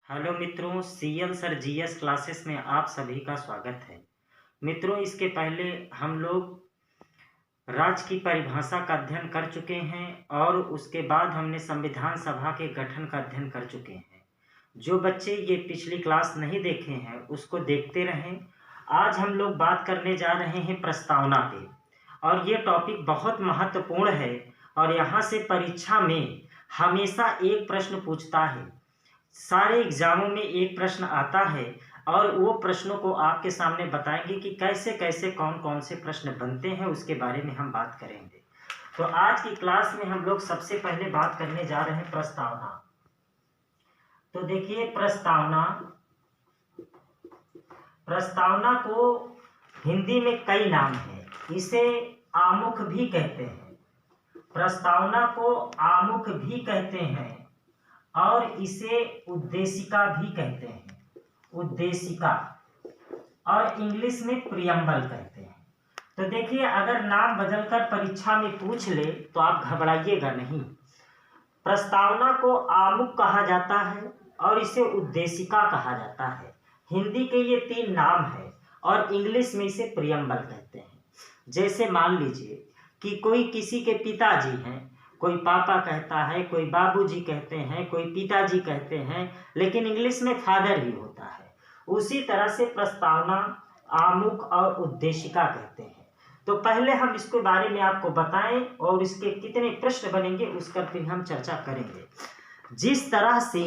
Hello मित्रों, CL sir GS classes में आप सभी का स्वागत है। मित्रों, इसके पहले हम लोग राज्य की परिभाषा का अध्ययन कर चुके हैं और उसके बाद हमने संविधान सभा के गठन का अध्ययन कर चुके हैं। जो बच्चे ये पिछली क्लास नहीं देखे हैं उसको देखते रहें। आज हम लोग बात करने जा रहे हैं प्रस्तावना पे, और ये टॉपिक बहुत महत्वपूर्ण है और यहाँ से परीक्षा में हमेशा एक प्रश्न पूछता है। सारे एग्जामों में एक प्रश्न आता है और वो प्रश्नों को आपके सामने बताएंगे कि कैसे कैसे कौन कौन से प्रश्न बनते हैं, उसके बारे में हम बात करेंगे। तो आज की क्लास में हम लोग सबसे पहले बात करने जा रहे हैं प्रस्तावना। तो देखिए, प्रस्तावना को हिंदी में कई नाम है। इसे आमुख भी कहते हैं, प्रस्तावना को आमुख भी कहते हैं और इसे उद्देशिका भी कहते हैं, उद्देशिका, और इंग्लिश में प्रियम्बल कहते हैं। तो देखिए, अगर नाम बदलकर परीक्षा में पूछ ले तो आप घबराइएगा नहीं। प्रस्तावना को आमुख कहा जाता है और इसे उद्देशिका कहा जाता है। हिंदी के ये तीन नाम है और इंग्लिश में इसे प्रियम्बल कहते हैं। जैसे मान लीजिए कि कोई किसी के पिताजी हैं, कोई पापा कहता है, कोई बाबूजी कहते हैं, कोई पिताजी कहते हैं, लेकिन इंग्लिश में फादर ही होता है। उसी तरह से प्रस्तावना आमुख और उद्देशिका कहते हैं। तो पहले हम इसके बारे में आपको बताएं और इसके कितने प्रश्न बनेंगे उसका फिर हम चर्चा करेंगे। जिस तरह से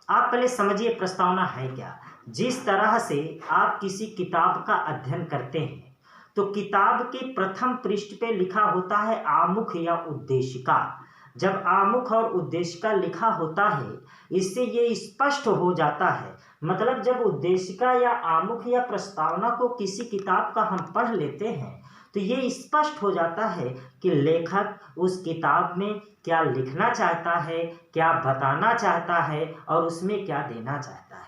आप पहले समझिए प्रस्तावना है क्या। जिस तरह से आप किसी किताब का अध्ययन करते हैं तो किताब के प्रथम पृष्ठ पे लिखा होता है आमुख या उद्देशिका। जब आमुख और उद्देशिका लिखा होता है, इससे ये स्पष्ट हो जाता है, मतलब जब उद्देशिका या आमुख या प्रस्तावना को किसी किताब का हम पढ़ लेते हैं तो ये स्पष्ट हो जाता है कि लेखक उस किताब में क्या लिखना चाहता है, क्या बताना चाहता है और उसमें क्या देना चाहता है।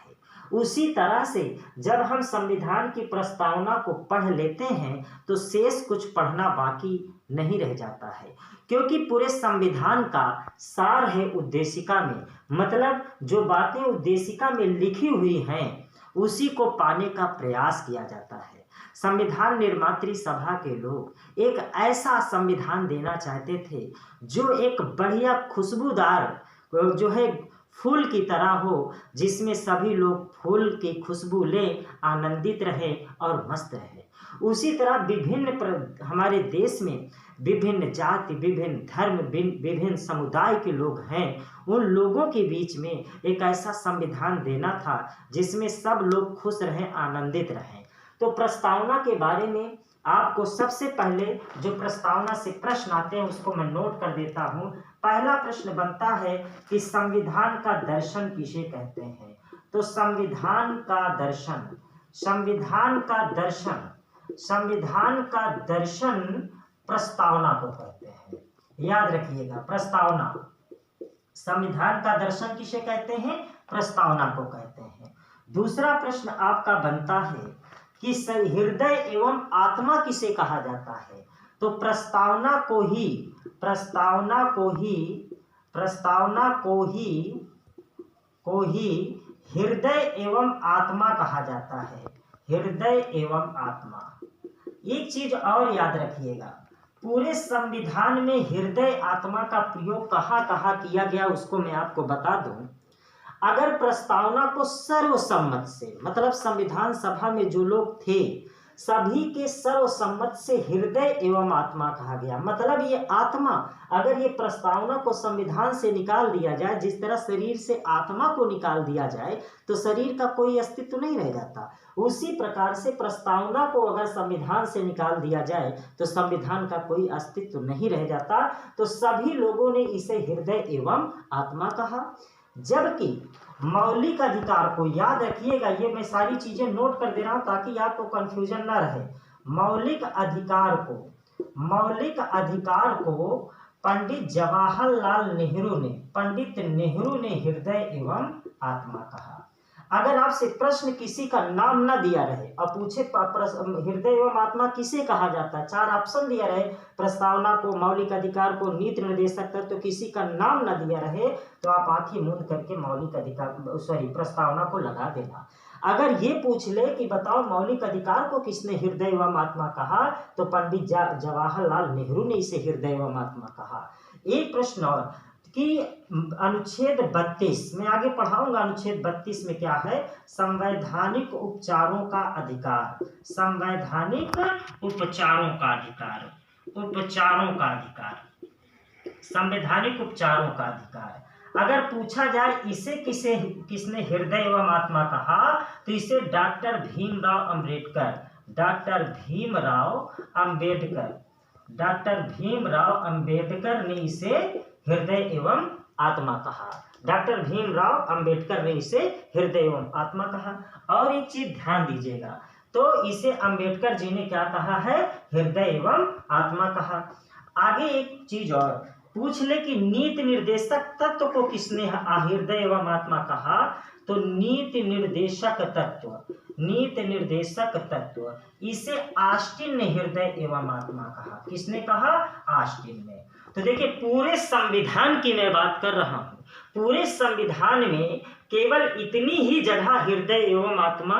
उसी तरह से जब हम संविधान की प्रस्तावना को पढ़ लेते हैं तो शेष कुछ पढ़ना बाकी नहीं रह जाता है, क्योंकि पूरे संविधान का सार है उद्देशिका में। मतलब जो बातें उद्देशिका में लिखी हुई हैं उसी को पाने का प्रयास किया जाता है। संविधान निर्मात्री सभा के लोग एक ऐसा संविधान देना चाहते थे जो एक बढ़िया खुशबूदार जो है फूल की तरह हो, जिसमें सभी लोग फूल की खुशबू ले आनंदित रहे और मस्त रहे। उसी तरह हमारे देश में विभिन्न जाति, विभिन्न धर्म, विभिन्न समुदाय के लोग हैं। उन लोगों के बीच में एक ऐसा संविधान देना था जिसमें सब लोग खुश रहें, आनंदित रहें। तो प्रस्तावना के बारे में आपको सबसे पहले जो प्रस्तावना से प्रश्न आते हैं उसको मैं नोट कर देता हूँ। पहला प्रश्न बनता है कि संविधान का दर्शन किसे कहते हैं। तो संविधान का दर्शन, संविधान का दर्शन, संविधान का दर्शन प्रस्तावना को कहते हैं। याद रखिएगा, प्रस्तावना, संविधान का दर्शन किसे कहते हैं? प्रस्तावना को कहते हैं। दूसरा प्रश्न आपका बनता है कि हृदय एवं आत्मा किसे कहा जाता है। तो प्रस्तावना को ही हृदय एवं आत्मा कहा जाता है। हृदय एवं आत्मा। एक चीज और याद रखिएगा, पूरे संविधान में हृदय आत्मा का प्रयोग कहाँ कहाँ किया गया उसको मैं आपको बता दूं। अगर प्रस्तावना को सर्वसम्मत से, मतलब संविधान सभा में जो लोग थे सभी के सर्वसम्मत से हृदय एवं आत्मा कहा गया। मतलब ये आत्मा, अगर ये प्रस्तावना को संविधान से निकाल दिया जाए, जिस तरह शरीर से आत्मा को निकाल दिया जाए तो शरीर का कोई अस्तित्व नहीं रह जाता, उसी प्रकार से प्रस्तावना को अगर संविधान से निकाल दिया जाए तो संविधान का कोई अस्तित्व नहीं रह जाता। तो सभी लोगों ने इसे हृदय एवं आत्मा कहा। जबकि मौलिक अधिकार को, याद रखिएगा, ये मैं सारी चीजें नोट कर दे रहा हूं ताकि आपको कंफ्यूजन ना रहे। मौलिक अधिकार को पंडित जवाहरलाल नेहरू ने, पंडित नेहरू ने हृदय एवं आत्मा कहा। अगर आपसे प्रश्न किसी का नाम न दिया रहे और पूछे हृदय एवं आत्मा किसे कहा जाता है, 4 ऑप्शन दिया रहे, प्रस्तावना को, मौलिक अधिकार को, नीति निर्देशक तत्व, तो किसी का नाम न दिया रहे तो आप आंखें मूंद करके मौलिक अधिकार प्रस्तावना को लगा देना। अगर ये पूछ ले कि बताओ मौलिक अधिकार को किसने हृदय एवं आत्मा कहा, तो पंडित जवाहरलाल नेहरू ने इसे हृदय एवं आत्मा कहा। एक प्रश्न और कि अनुच्छेद 32 में आगे पढ़ाऊंगा, अनुच्छेद 32 में क्या है, संवैधानिक उपचारों का अधिकार, संवैधानिक उपचारों का अधिकार, उपचारों का अधिकार, संवैधानिक उपचारों का अधिकार। अगर पूछा जाए इसे किसने हृदय एवं आत्मा कहा, तो इसे doctor Bhimrao Ambedkar, doctor Bhimrao Ambedkar, doctor Bhimrao Ambedkar ने इसे हृदय एवं आत्मा कहा, डॉक्टर भीमराव अंबेडकर ने इसे हृदय एवं आत्मा कहा। और एक चीज ध्यान दीजिएगा, तो इसे अंबेडकर जी ने क्या कहा है, हृदय एवं आत्मा कहा। आगे एक चीज और पूछ ले कि नीति निर्देशक तत्व को किसने हृदय एवं आत्मा कहा, तो नीति निर्देशक तत्व, नीति निर्देशक तत्व इसे ऑस्टिन ने हृदय एवं आत्मा कहा। किसने कहा, ऑस्टिन ने। तो देखिए पूरे संविधान की मैं बात कर रहा हूं, पूरे संविधान में केवल इतनी ही जगह हृदय एवं आत्मा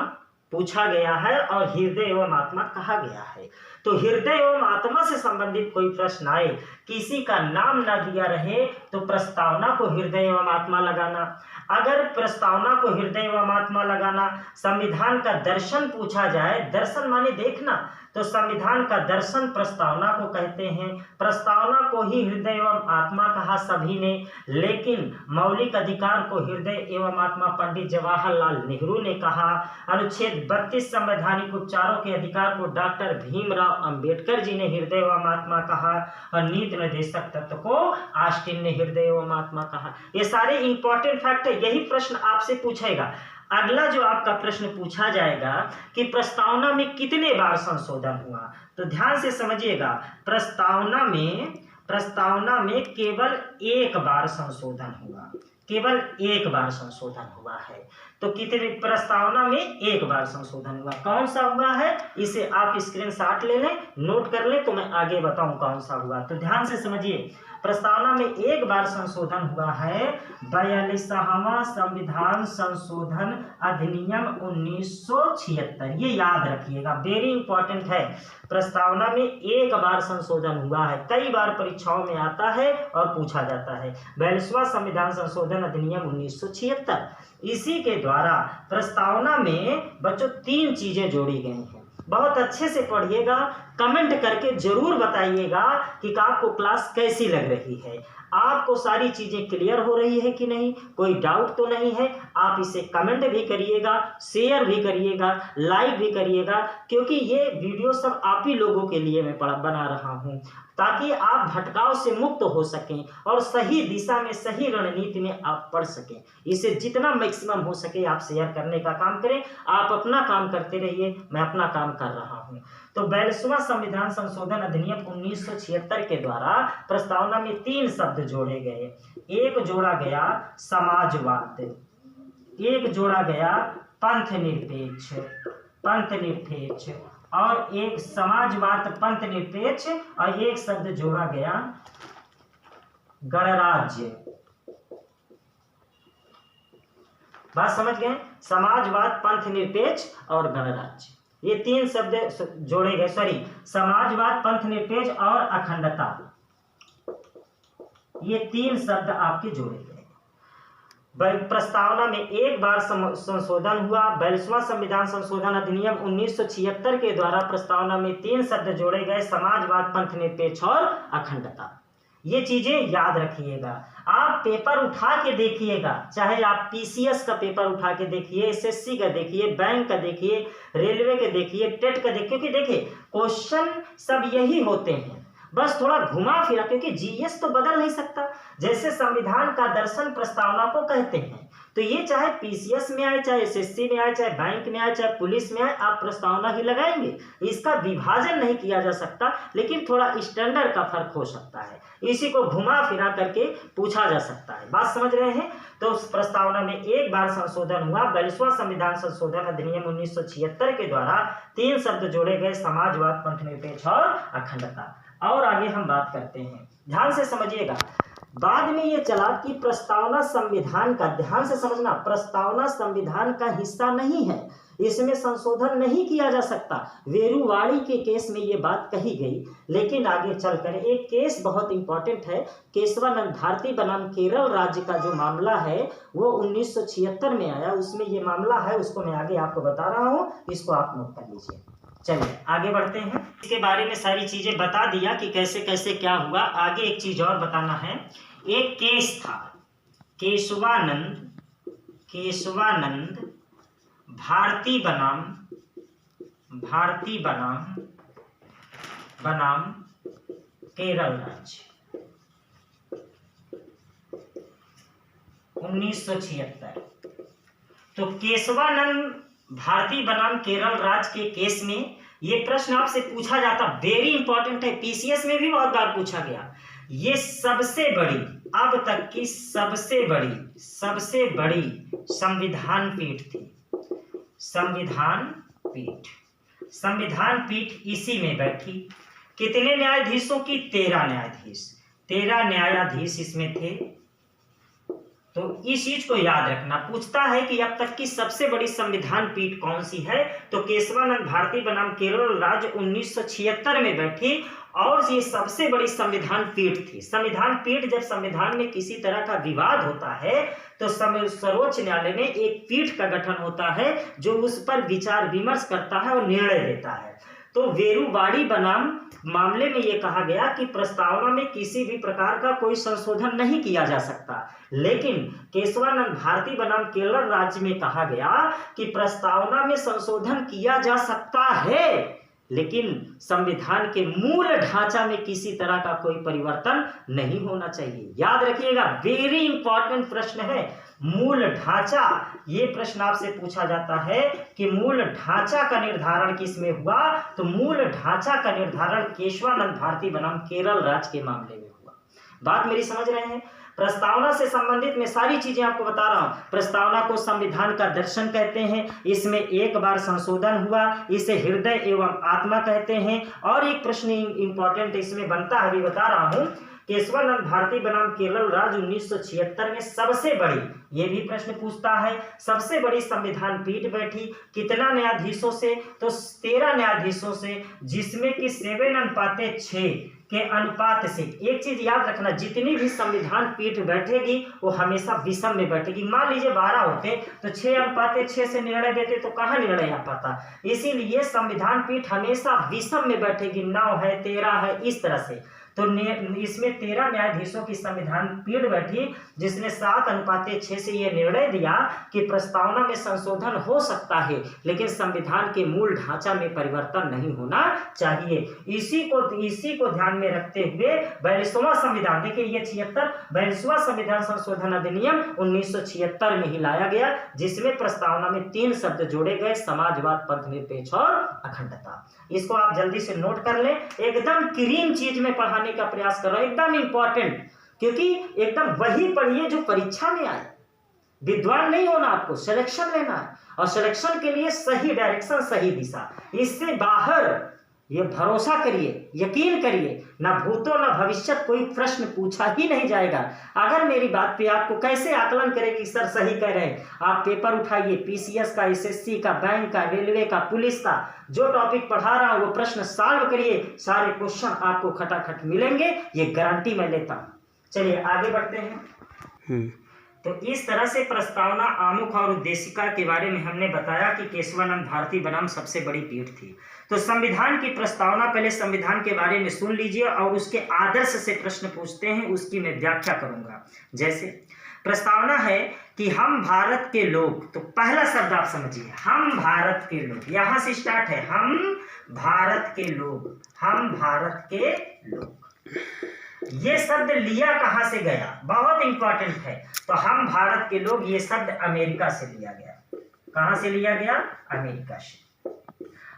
पूछा गया है और हृदय एवं आत्मा कहा गया है। तो हृदय एवं आत्मा से संबंधित कोई प्रश्न आए, किसी का नाम न दिया रहे, तो प्रस्तावना को हृदय एवं आत्मा लगाना। अगर प्रस्तावना को हृदय एवं आत्मा लगाना, संविधान का दर्शन पूछा जाए, दर्शन माने देखना, तो संविधान का दर्शन प्रस्तावना को कहते हैं। प्रस्तावना को ही हृदय एवं आत्मा कहा सभी ने, लेकिन मौलिक अधिकार को हृदय एवं आत्मा पंडित जवाहरलाल नेहरू ने कहा। अनुच्छेद 32 संवैधानिक उपचारों के अधिकार को डॉक्टर भीमराव अंबेडकर जी ने हृदय एवं आत्मा कहा और नीति निर्देशक तत्व को ऑस्टिन ने हृदय एवं आत्मा कहा। ये सारे इंपॉर्टेंट फैक्ट है, यही प्रश्न आपसे पूछेगा। अगला जो आपका प्रश्न पूछा जाएगा कि प्रस्तावना में कितने बार संशोधन हुआ, तो ध्यान से समझिएगा, प्रस्तावना में केवल एक बार संशोधन हुआ, केवल एक बार संशोधन हुआ है। तो कितने, प्रस्तावना में एक बार संशोधन हुआ, कौन सा हुआ है, इसे आप स्क्रीनशॉट ले लें, नोट कर लें, तो मैं आगे बताऊं कौन सा हुआ। तो ध्यान से समझिए, प्रस्तावना में एक बार संशोधन हुआ है, 42वां संविधान संशोधन अधिनियम 1976, ये याद रखिएगा, वेरी इंपॉर्टेंट है। प्रस्तावना में एक बार संशोधन हुआ है, कई बार परीक्षाओं में आता है और पूछा जाता है। 42वां संविधान संशोधन अधिनियम 1976, इसी के द्वारा प्रस्तावना में बच्चों 3 चीजें जोड़ी गई हैं। बहुत अच्छे से पढ़िएगा, कमेंट करके जरूर बताइएगा कि आपको क्लास कैसी लग रही है, आपको सारी चीजें क्लियर हो रही है कि नहीं, कोई डाउट तो नहीं है। आप इसे कमेंट भी करिएगा, शेयर भी करिएगा, लाइक भी करिएगा, क्योंकि ये वीडियो सब आप ही लोगों के लिए मैं बना रहा हूँ, ताकि आप भटकाव से मुक्त हो सकें और सही दिशा में, सही रणनीति में आप पढ़ सकें। इसे जितना मैक्सिमम हो सके आप शेयर करने का काम करें। आप अपना काम करते रहिए, मैं अपना काम कर रहा हूं। तो 42वां संविधान संशोधन अधिनियम 1976 के द्वारा प्रस्तावना में 3 शब्द जोड़े गए। एक जोड़ा गया समाजवाद, एक जोड़ा गया पंथ निरपेक्ष, पंथ निरपेक्ष, और एक समाजवाद पंथ निरपेक्ष, और एक शब्द जोड़ा गया गणराज्य। बात समझ गए, समाजवाद पंथ निरपेक्ष और गणराज्य, ये 3 शब्द जोड़े गए। सॉरी, समाजवाद पंथ निरपेक्ष और अखंडता, ये 3 शब्द आपके जोड़े गए। प्रस्तावना में एक बार संशोधन हुआ, 42वां संविधान संशोधन अधिनियम 1976 के द्वारा प्रस्तावना में 3 शब्द जोड़े गए, समाजवाद पंथ निरपेक्ष और अखंडता। ये चीजें याद रखिएगा। आप पेपर उठा के देखिएगा, चाहे आप पीसीएस का पेपर उठा के देखिए, एसएससी का देखिए, बैंक का देखिए, रेलवे के देखिए, टेट का देखिए, क्योंकि देखिए क्वेश्चन सब यही होते हैं, बस थोड़ा घुमा फिरा, क्योंकि जीएस तो बदल नहीं सकता। जैसे संविधान का दर्शन प्रस्तावना को कहते हैं, तो ये चाहे पीसीएस में आए, चाहे एसएससी में आए, चाहे बैंक में आए, चाहे पुलिस में आए, आप प्रस्तावना ही लगाएंगे। इसका विभाजन नहीं किया जा सकता, लेकिन थोड़ा स्टैंडर्ड का फर्क हो सकता है। इसी को घुमा फिरा करके पूछा जा सकता है। बात समझ रहे हैं? तो उस प्रस्तावना में एक बार संशोधन हुआ। 42वां संविधान संशोधन अधिनियम 1976 के द्वारा 3 शब्द जोड़े गए, समाजवाद, पंथनिरपेक्ष और अखंडता। और आगे हम बात करते हैं, ध्यान से समझिएगा। बाद में ये चला कि प्रस्तावना संविधान का, ध्यान से समझना, प्रस्तावना संविधान का हिस्सा नहीं है, इसमें संशोधन नहीं किया जा सकता। वेरुवाड़ी के केस में ये बात कही गई, लेकिन आगे चलकर एक केस बहुत इंपॉर्टेंट है, केशवानंद भारती बनाम केरल राज्य का जो मामला है वो 1976 में आया। उसमें ये मामला है, उसको मैं आगे आपको बता रहा हूँ, इसको आप नोट कर लीजिए। चलिए आगे बढ़ते हैं। इसके बारे में सारी चीजें बता दिया कि कैसे कैसे क्या हुआ। आगे एक चीज और बताना है। एक केस था, केशवानंद भारती बनाम केरल राज्य 1976। तो केशवानंद भारती बनाम केरल राज्य के केस में ये प्रश्न आपसे पूछा जाता, वेरी इंपॉर्टेंट है, पीसीएस में भी बहुत बार पूछा गया। ये सबसे बड़ी, अब तक की सबसे बड़ी संविधान पीठ थी। संविधान पीठ इसी में बैठी। कितने न्यायाधीशों की? 13 न्यायाधीश। 13 न्यायाधीश इसमें थे। तो इस चीज को याद रखना। पूछता है कि अब तक की सबसे बड़ी संविधान पीठ कौन सी है? तो केशवानंद भारती बनाम केरल राज्य 1976 में बैठी, और ये सबसे बड़ी संविधान पीठ थी। संविधान पीठ, जब संविधान में किसी तरह का विवाद होता है तो सर्वोच्च न्यायालय में एक पीठ का गठन होता है जो उस पर विचार विमर्श करता है और निर्णय देता है। तो वेरुवाड़ी बनाम मामले में यह कहा गया कि प्रस्तावना में किसी भी प्रकार का कोई संशोधन नहीं किया जा सकता, लेकिन केशवानंद भारती बनाम केरल राज्य में कहा गया कि प्रस्तावना में संशोधन किया जा सकता है, लेकिन संविधान के मूल ढांचा में किसी तरह का कोई परिवर्तन नहीं होना चाहिए। याद रखिएगा, वेरी इंपॉर्टेंट प्रश्न है, मूल ढांचा। ये प्रश्न आपसे पूछा जाता है कि मूल ढांचा का निर्धारण किसमें हुआ? तो मूल ढांचा का निर्धारण केशवानंद भारती बनाम केरल राज्य के मामले में हुआ। बात मेरी समझ रहे हैं? प्रस्तावना से संबंधित मैं सारी चीजें आपको बता रहा हूं। प्रस्तावना को संविधान का दर्शन कहते हैं, इसमें एक बार संशोधन हुआ, इसे हृदय एवं आत्मा कहते हैं। और एक प्रश्न इंपॉर्टेंट इसमें बनता है, अभी बता रहा हूं। केशवानंद भारती बनाम केरल राज्य 1976 में सबसे बड़ी, ये भी प्रश्न पूछता है, सबसे बड़ी संविधान पीठ बैठी कितना न्यायाधीशों से? तो 13 न्यायाधीशों से, जिसमें कि 7:6 के अनुपात से। एक चीज याद रखना, जितनी भी संविधान पीठ बैठेगी वो हमेशा विषम में बैठेगी। मान लीजिए 12 होते तो 6:6 से निर्णय देते तो कहाँ निर्णय आ पाता। इसीलिए संविधान पीठ हमेशा विषम में बैठेगी, 9 है, 13 है, इस तरह से। तो इसमें 13 न्यायाधीशों की संविधान पीठ बैठी, जिसने 7:6 से यह निर्णय दिया कि प्रस्तावना में संशोधन हो सकता है, लेकिन संविधान के मूल ढांचा में परिवर्तन नहीं होना चाहिए। इसी को ध्यान में रखते हुए 42वां संविधान, देखिए ये 42वां संविधान संशोधन अधिनियम 1976 में ही लाया गया, जिसमें प्रस्तावना में 3 शब्द जोड़े गए, समाजवाद, पंथनिरपेक्ष और अखंडता। इसको आप जल्दी से नोट कर लें। एकदम क्रीम चीज में पढ़ाने का प्रयास कर रहा हूं, एकदम इंपॉर्टेंट, क्योंकि एकदम वही पढ़िए जो परीक्षा में आए। विद्वान नहीं होना, आपको सिलेक्शन लेना है, और सिलेक्शन के लिए सही डायरेक्शन, सही दिशा। इससे बाहर ये भरोसा करिए, यकीन करिए, ना भूतो ना भविष्य कोई प्रश्न पूछा ही नहीं जाएगा। अगर मेरी बात पे आपको कैसे आकलन करें कि सर सही कह रहे हैं, आप पेपर उठाइए, पीसीएस का, एसएससी का, बैंक का, रेलवे का, पुलिस का, जो टॉपिक पढ़ा रहा हूं वो प्रश्न सॉल्व करिए, सारे क्वेश्चन आपको खटाखट मिलेंगे, ये गारंटी मैं लेता हूं। चलिए आगे बढ़ते हैं। तो इस तरह से प्रस्तावना, आमुख और उद्देशिका के बारे में हमने बताया कि केशवानंद भारती बनाम सबसे बड़ी पीठ थी। तो संविधान की प्रस्तावना, पहले संविधान के बारे में सुन लीजिए और उसके आदर्श से प्रश्न पूछते हैं, उसकी मैं व्याख्या करूंगा। जैसे प्रस्तावना है कि हम भारत के लोग, तो पहला शब्द आप समझिए, हम भारत के लोग, यहां से स्टार्ट है, हम भारत के लोग, हम भारत के लोग। ये शब्द लिया कहाँ से गया, बहुत इंपॉर्टेंट है। तो हम भारत के लोग, ये शब्द अमेरिका से लिया गया। कहाँ से लिया गया? अमेरिका से।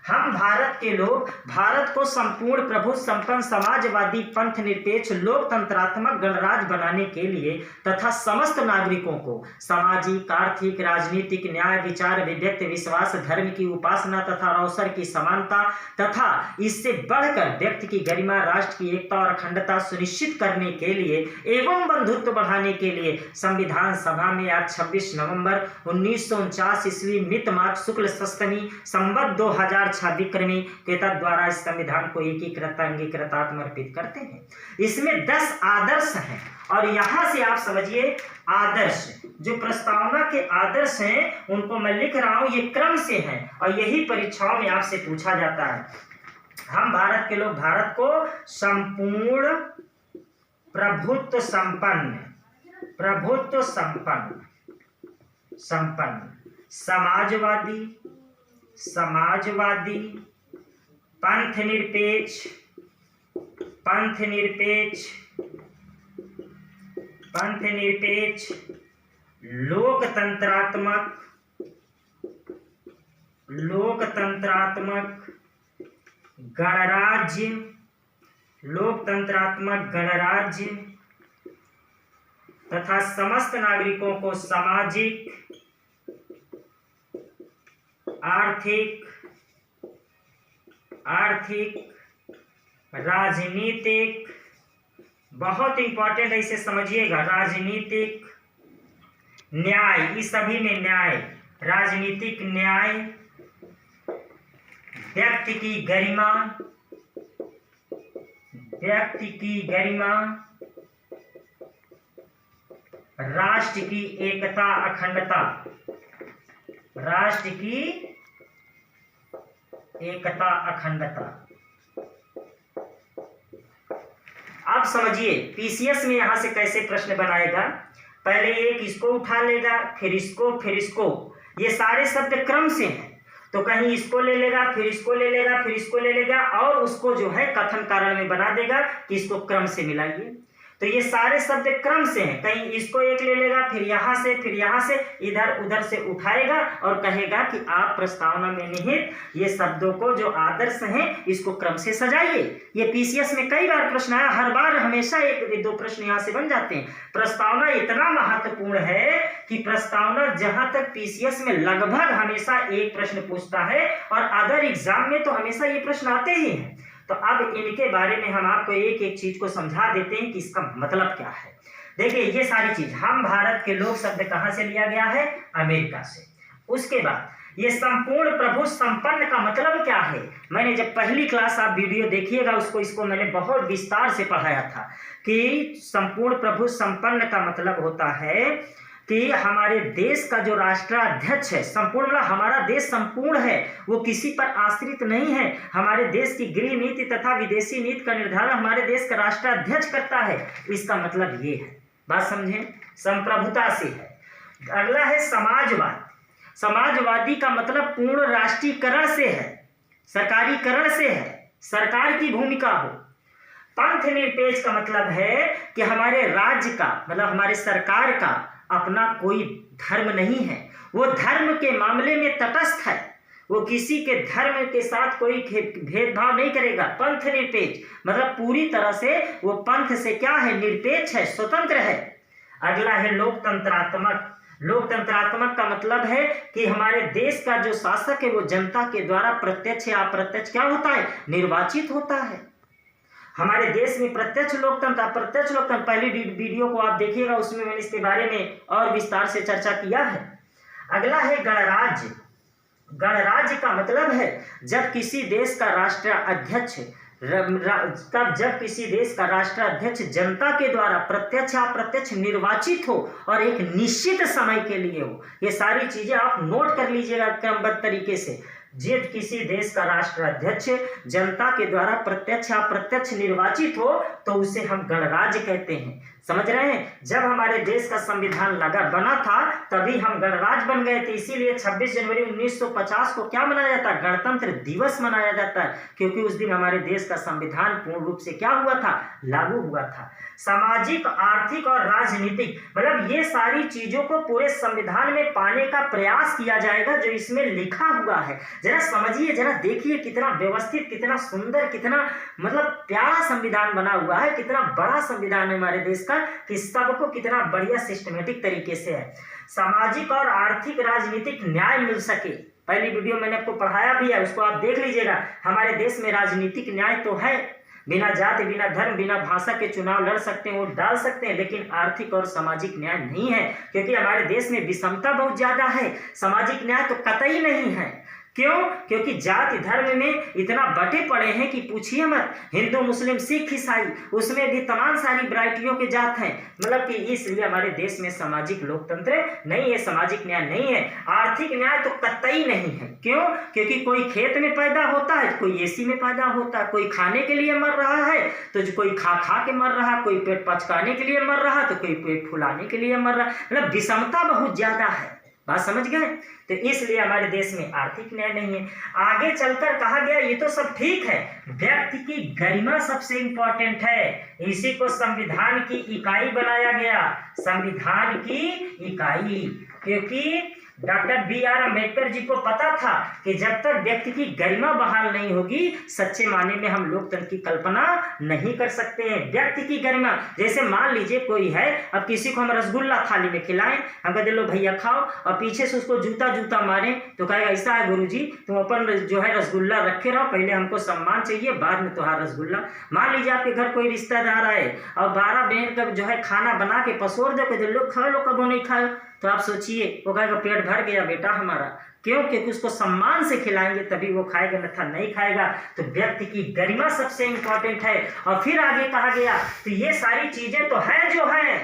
हम भारत के लोग भारत को संपूर्ण प्रभु संपन्न समाजवादी पंथ निरपेक्ष लोकतंत्रात्मक गणराज्य बनाने के लिए तथा समस्त नागरिकों को सामाजिक, आर्थिक, राजनीतिक न्याय, विचार, अभिव्यक्ति, विश्वास, धर्म की उपासना तथा अवसर की समानता तथा इससे बढ़कर व्यक्ति की गरिमा, राष्ट्र की एकता और अखंडता सुनिश्चित करने के लिए एवं बंधुत्व बढ़ाने के लिए संविधान सभा में आज 26 नवंबर 1949 ईस्वी मित माघ शुक्ल सप्तमी संवत 2026 विक्रमी के तत् द्वारा इस संविधान को एकीकृत अंगीकृत समर्पित करते हैं। इसमें 10 आदर्श हैं और यहां से आप समझिए आदर्श, जो प्रस्तावना के आदर्श हैं उनको मैं लिख रहा हूं, ये क्रम से हैं और यही परीक्षाओं में आपसे पूछा जाता है। हम भारत के लोग भारत को संपूर्ण प्रभुत्व संपन्न समाजवादी पंथ निरपेक्ष लोकतंत्रात्मक गणराज्य तथा समस्त नागरिकों को सामाजिक, आर्थिक, राजनीतिक, बहुत इंपॉर्टेंट है, इसे समझिएगा, राजनीतिक न्याय, इस सभी में न्याय, राजनीतिक न्याय, व्यक्ति की गरिमा, राष्ट्र की एकता अखंडता, अब समझिए पीसीएस में यहां से कैसे प्रश्न बनाएगा। पहले एक इसको उठा लेगा, फिर इसको, ये सारे शब्द क्रम से हैं, तो कहीं इसको ले लेगा, फिर इसको ले लेगा, फिर इसको ले लेगा और उसको जो है कथन कारण में बना देगा कि इसको क्रम से मिलाइए। तो ये सारे शब्द क्रम से हैं, कहीं इसको एक ले लेगा, फिर यहाँ से इधर उधर से उठाएगा और कहेगा कि आप प्रस्तावना में निहित ये शब्दों को जो आदर्श हैं इसको क्रम से सजाइए। ये पीसीएस में कई बार प्रश्न आया, हर बार हमेशा एक दो प्रश्न यहाँ से बन जाते हैं। प्रस्तावना इतना महत्वपूर्ण है कि प्रस्तावना जहां तक पीसीएस में लगभग हमेशा एक प्रश्न पूछता है और अदर एग्जाम में तो हमेशा ये प्रश्न आते ही हैं। तो अब इनके बारे में हम आपको एक एक चीज को समझा देते हैं कि इसका मतलब क्या है। देखिए ये सारी चीज, हम भारत के लोग शब्द कहां से लिया गया है? अमेरिका से। उसके बाद ये संपूर्ण प्रभु संपन्न का मतलब क्या है? मैंने जब पहली क्लास, आप वीडियो देखिएगा इसको मैंने बहुत विस्तार से पढ़ाया था कि संपूर्ण प्रभु संपन्न का मतलब होता है कि हमारे देश का जो राष्ट्राध्यक्ष है, संपूर्ण मतलब हमारा देश संपूर्ण है, वो किसी पर आश्रित नहीं है। हमारे देश की गृह नीति तथा विदेशी नीति का निर्धारण हमारे देश का राष्ट्राध्यक्ष करता है। इसका मतलब ये है, बात समझें, संप्रभुता से है। अगला है समाजवाद। समाजवादी का मतलब पूर्ण राष्ट्रीयकरण से है, सरकारीकरण से है, सरकार की भूमिका हो। पंथ निरपेक्ष का मतलब है कि हमारे राज्य का मतलब हमारे सरकार का अपना कोई धर्म नहीं है, वो धर्म के मामले में तटस्थ है, वो किसी के धर्म के साथ कोई भेदभाव नहीं करेगा। पंथ निरपेक्ष मतलब पूरी तरह से वो पंथ से क्या है? निरपेक्ष है, स्वतंत्र है। अगला है लोकतंत्रात्मक। लोकतंत्रात्मक का मतलब है कि हमारे देश का जो शासक है वो जनता के द्वारा प्रत्यक्ष या अप्रत्यक्ष क्या होता है? निर्वाचित होता है। हमारे देश में प्रत्यक्ष लोकतंत्र, अप्रत्यक्ष लोकतंत्र, पहली वीडियो को आप देखिएगा, उसमें मैंने इसके बारे में और विस्तार से चर्चा किया है। अगला है गणराज्य। गणराज्य का मतलब है जब किसी देश का राष्ट्राध्यक्ष जनता के द्वारा प्रत्यक्ष अप्रत्यक्ष निर्वाचित हो और एक निश्चित समय के लिए हो। ये सारी चीजें आप नोट कर लीजिएगा क्रमबद्ध तरीके से। जब किसी देश का राष्ट्राध्यक्ष जनता के द्वारा प्रत्यक्ष अप्रत्यक्ष निर्वाचित हो तो उसे हम गणराज्य कहते हैं। समझ रहे हैं? जब हमारे देश का संविधान बना था तभी हम गणराज्य बन गए थे। इसीलिए 26 जनवरी 1950 को क्या मनाया जाता है? गणतंत्र दिवस मनाया जाता है, क्योंकि उस दिन हमारे देश का संविधान पूर्ण रूप से क्या हुआ था? लागू हुआ था। सामाजिक, आर्थिक और राजनीतिक, मतलब ये सारी चीजों को पूरे संविधान में पाने का प्रयास किया जाएगा जो इसमें लिखा हुआ है। जरा समझिए, जरा देखिए कितना व्यवस्थित, कितना सुंदर, कितना मतलब प्यारा संविधान बना हुआ है, कितना बड़ा संविधान है हमारे देश का, कि सबको कितना बढ़िया सिस्टमेटिक तरीके से है। सामाजिक और आर्थिक राजनीतिक न्याय मिल सके, पहली वीडियो मैंने आपको पढ़ाया भी है, उसको आप देख लीजिएगा। हमारे देश में राजनीतिक न्याय तो है, बिना जाति, बिना धर्म, बिना भाषा के चुनाव लड़ सकते हैं, वोट डाल सकते हैं, लेकिन आर्थिक और सामाजिक न्याय नहीं है, क्योंकि हमारे देश में विषमता बहुत ज्यादा है। सामाजिक न्याय तो कतई नहीं है। क्यों? क्योंकि जाति धर्म में इतना बटे पड़े हैं कि पूछिए मत। हिंदू, मुस्लिम, सिख, ईसाई, उसमें भी तमाम सारी वैरायटियों के जात हैं, मतलब कि इसलिए हमारे देश में सामाजिक लोकतंत्र नहीं है, सामाजिक न्याय नहीं है। आर्थिक न्याय तो कतई नहीं है। क्यों? क्योंकि कोई खेत में पैदा होता है, कोई एसी में पैदा होता है, कोई खाने के लिए मर रहा है तो कोई खा खा के मर रहा है, कोई पेट पचकाने के लिए मर रहा है तो कोई पेट फुलाने के लिए मर रहा है। मतलब विषमता बहुत ज्यादा है। बात समझ गए? तो इसलिए हमारे देश में आर्थिक न्याय नहीं है। आगे चलकर कहा गया, ये तो सब ठीक है, व्यक्ति की गरिमा सबसे इंपॉर्टेंट है, इसी को संविधान की इकाई बनाया गया, संविधान की इकाई। क्योंकि डॉक्टर बी.आर. अम्बेडकर जी को पता था कि जब तक व्यक्ति की गरिमा बहाल नहीं होगी, सच्चे माने में हम लोकतंत्र की कल्पना नहीं कर सकते हैं। व्यक्ति की गरिमा, जैसे मान लीजिए कोई है, अब किसी को हम रसगुल्ला थाली में खिलाएं, हम कहते लो भैया खाओ, और पीछे से उसको जूता मारें तो कहेगा ऐसा है गुरुजी, तुम अपन जो है रसगुल्ला रखे रहो, पहले हमको सम्मान चाहिए, बाद में तुम्हारा रसगुल्ला। मान लीजिए आपके घर कोई रिश्तेदार आए और 12 मिनट का जो है खाना बना के पसोर दो, कहते लोग खा लो, कबो नहीं खाओ, तो आप सोचिए वो कहेगा पेट भर गया बेटा हमारा। क्यों? क्योंकि उसको सम्मान से खिलाएंगे तभी वो खाएगा, अन्यथा नहीं खाएगा। तो व्यक्ति की गरिमा सबसे इंपॉर्टेंट है। और फिर आगे कहा गया, तो ये सारी चीजें तो है जो है,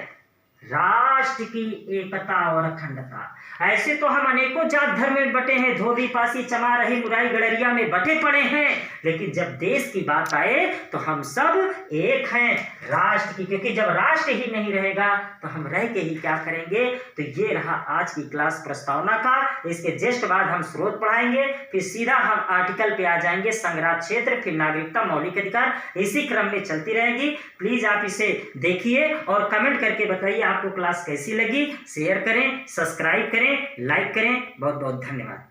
राष्ट्र की एकता और अखंडता। ऐसे तो हम अनेकों जात धर्म में बटे हैं, धोबी, पासी, चमार, रही, मुराई, गड़रिया में बटे पड़े हैं, लेकिन जब देश की बात आए तो हम सब एक हैं राष्ट्र की। क्योंकि जब राष्ट्र ही नहीं रहेगा तो हम रह के ही क्या करेंगे? तो ये रहा आज की क्लास प्रस्तावना का। इसके जस्ट बाद हम स्रोत पढ़ाएंगे, फिर सीधा हम आर्टिकल पे आ जाएंगे, संघराज क्षेत्र, फिर नागरिकता, मौलिक अधिकार, इसी क्रम में चलती रहेगी। प्लीज आप इसे देखिए और कमेंट करके बताइए आपको क्लास कैसी लगी। शेयर करें, सब्सक्राइब करें, लाइक करें। बहुत बहुत धन्यवाद।